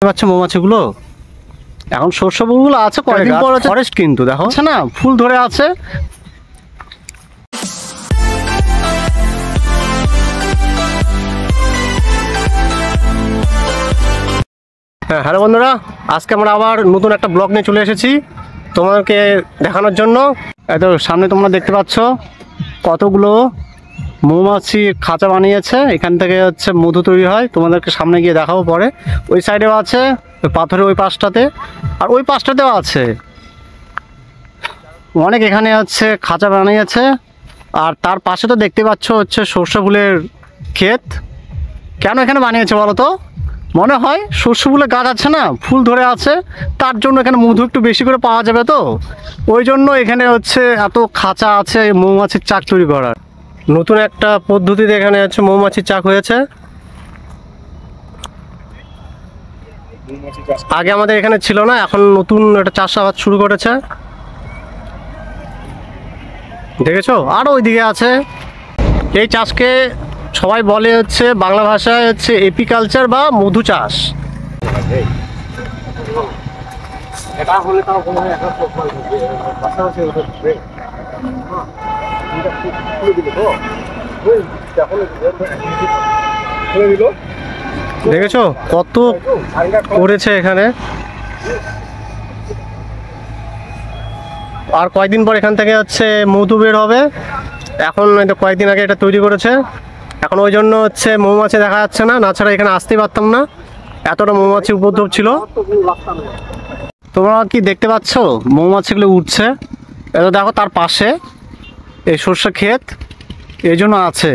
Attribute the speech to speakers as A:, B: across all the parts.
A: পাচ্ছ মৌমাছিগুলো, এখন সর্ষে ফুলগুলো আছে কয়েকদিন পর ফরেস্ট কিন্তু দেখো না ফুল ধরে আছে। হ্যাঁ হ্যালো বন্ধুরা, আজকে আমরা আবার নতুন একটা ব্লগ নিয়ে চলে এসেছি তোমাকে দেখানোর জন্য। এত সামনে তোমরা দেখতে পাচ্ছ কতগুলো মৌমাছি খাঁচা বানিয়েছে, এখান থেকে হচ্ছে মধু তৈরি হয়। তোমাদেরকে সামনে গিয়ে দেখাবো পরে। ওই সাইডেও আছে, ওই পাথরের ওই পাশটাতে, আর ওই পাশটাতেও আছে অনেক। এখানে হচ্ছে খাঁচা বানিয়েছে, আর তার পাশে তো দেখতে পাচ্ছ হচ্ছে সর্ষে ফুলের ক্ষেত। কেন এখানে বানিয়েছে বলো তো? মনে হয় সর্ষে ফুলের গাছ আছে না, ফুল ধরে আছে, তার জন্য এখানে মধু একটু বেশি করে পাওয়া যাবে, তো ওই জন্য এখানে হচ্ছে এত খাঁচা আছে মৌমাছির চাক তৈরি করার। নতুন একটা পদ্ধতিতে এখানে হচ্ছে মৌমাছির চাক হয়েছে। আগে আমাদের এখানে ছিল না, এখন নতুন একটা চাষাবাদ শুরু করেছে, দেখেছো? আরও ওইদিকে আছে। এই চাষকে সবাই বলে হচ্ছে বাংলা ভাষায় হচ্ছে এপিকালচার বা মধু চাষ। দেখেছো কত করেছে এখানে। আর কয়েকদিন পর এখান থেকে হচ্ছে মধু বের হবে। এখন কয়েকদিন আগে এটা তৈরি করেছে, এখন ওই জন্য হচ্ছে মৌমাছি দেখা যাচ্ছে না, না ছাড়া এখানে আসতেই পারতাম না, এতটা মৌমাছি উপদ্রব ছিল। তোমরা কি দেখতে পাচ্ছ মৌমাছিগুলো উঠছে? এটা দেখো তার পাশে এই সর্ষে ক্ষেত, এই জন্য আছে।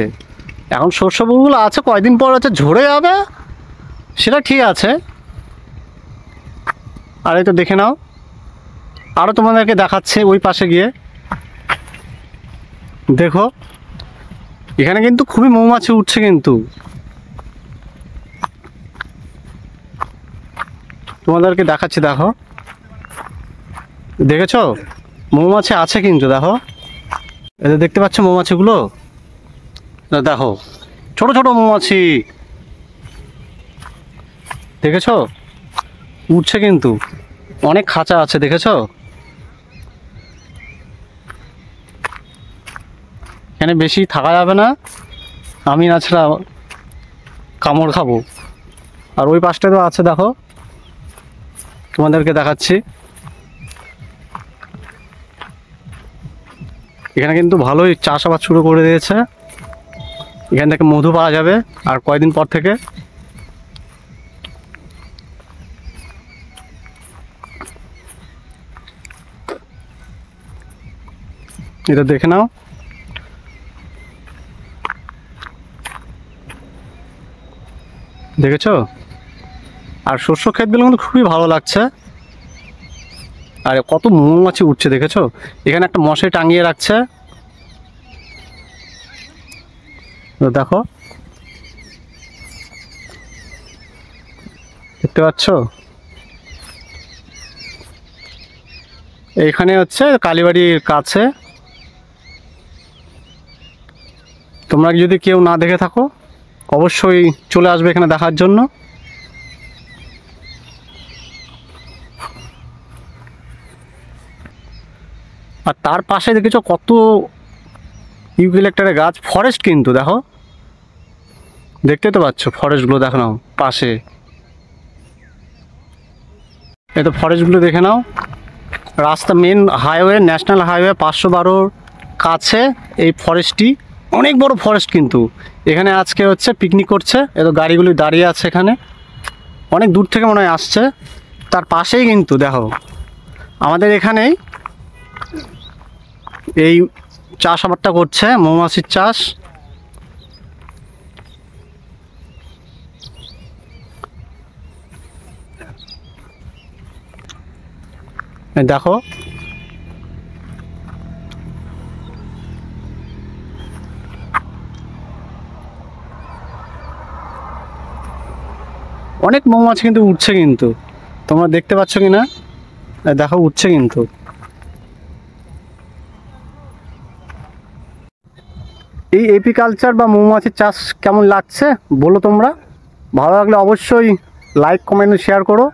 A: এখন সর্ষে ফুলগুলো আছে, কয়েকদিন পর হচ্ছে ঝরে যাবে, সেটা ঠিক আছে। আর এই তো দেখে নাও, আরও তোমাদেরকে দেখাচ্ছে ওই পাশে গিয়ে দেখো, এখানে কিন্তু খুবই মৌমাছি উঠছে কিন্তু। তোমাদেরকে দেখাচ্ছি, দেখো, দেখেছো মৌমাছি আছে কিন্তু। দেখো এই যে দেখতে পাচ্ছ মৌমাছিগুলো, দেখো ছোট ছোট মৌমাছি, দেখেছো উঠছে কিন্তু। অনেক খাঁচা আছে, দেখেছো? এখানে বেশি থাকা যাবে না, আমি না ছাড়া কামড় খাবো। আর ওই পাশটা তো আছে, দেখো তোমাদেরকে দেখাচ্ছি। এখানে কিন্তু ভালোই চাষাবাদ শুরু করে দিয়েছে, এখান থেকে মধু পাওয়া যাবে আর কয়েকদিন পর থেকে। এটা দেখে নাও, দেখেছো? আর শস্য ক্ষেতগুলো কিন্তু খুবই ভালো লাগছে। আর কত মৌমাছি উঠছে, দেখেছো? এখানে একটা মশাই টাঙিয়ে রাখছে, দেখো দেখতে পাচ্ছ? এইখানে হচ্ছে কালীবাড়ির কাছে। তোমরা যদি কেউ না দেখে থাকো অবশ্যই চলে আসবে এখানে দেখার জন্য। আর তার পাশে দেখেছো কত ইউক্যালিপটাসের গাছ, ফরেস্ট কিন্তু। দেখো দেখতে তো পাচ্ছ ফরেস্টগুলো, দেখো নাও পাশে, এই তো ফরেস্টগুলো দেখে নাও। রাস্তা মেন হাইওয়ে, ন্যাশনাল হাইওয়ে 512 কাছে এই ফরেস্টটি, অনেক বড় ফরেস্ট কিন্তু। এখানে আজকে হচ্ছে পিকনিক করছে, এত গাড়িগুলি দাঁড়িয়ে আছে এখানে, অনেক দূর থেকে মনে হয় আসছে। তার পাশেই কিন্তু দেখো আমাদের এখানেই এই চাষাবাদটা করছে, মৌমাছির চাষ। দেখো অনেক মৌমাছি কিন্তু উঠছে কিন্তু, তোমরা দেখতে পাচ্ছ কি না? দেখো উঠছে কিন্তু। এই এপিকালচার বা মৌমাছির চাষ কেমন লাগছে বলো তোমরা? ভালো লাগলে অবশ্যই লাইক কমেন্ট শেয়ার করো।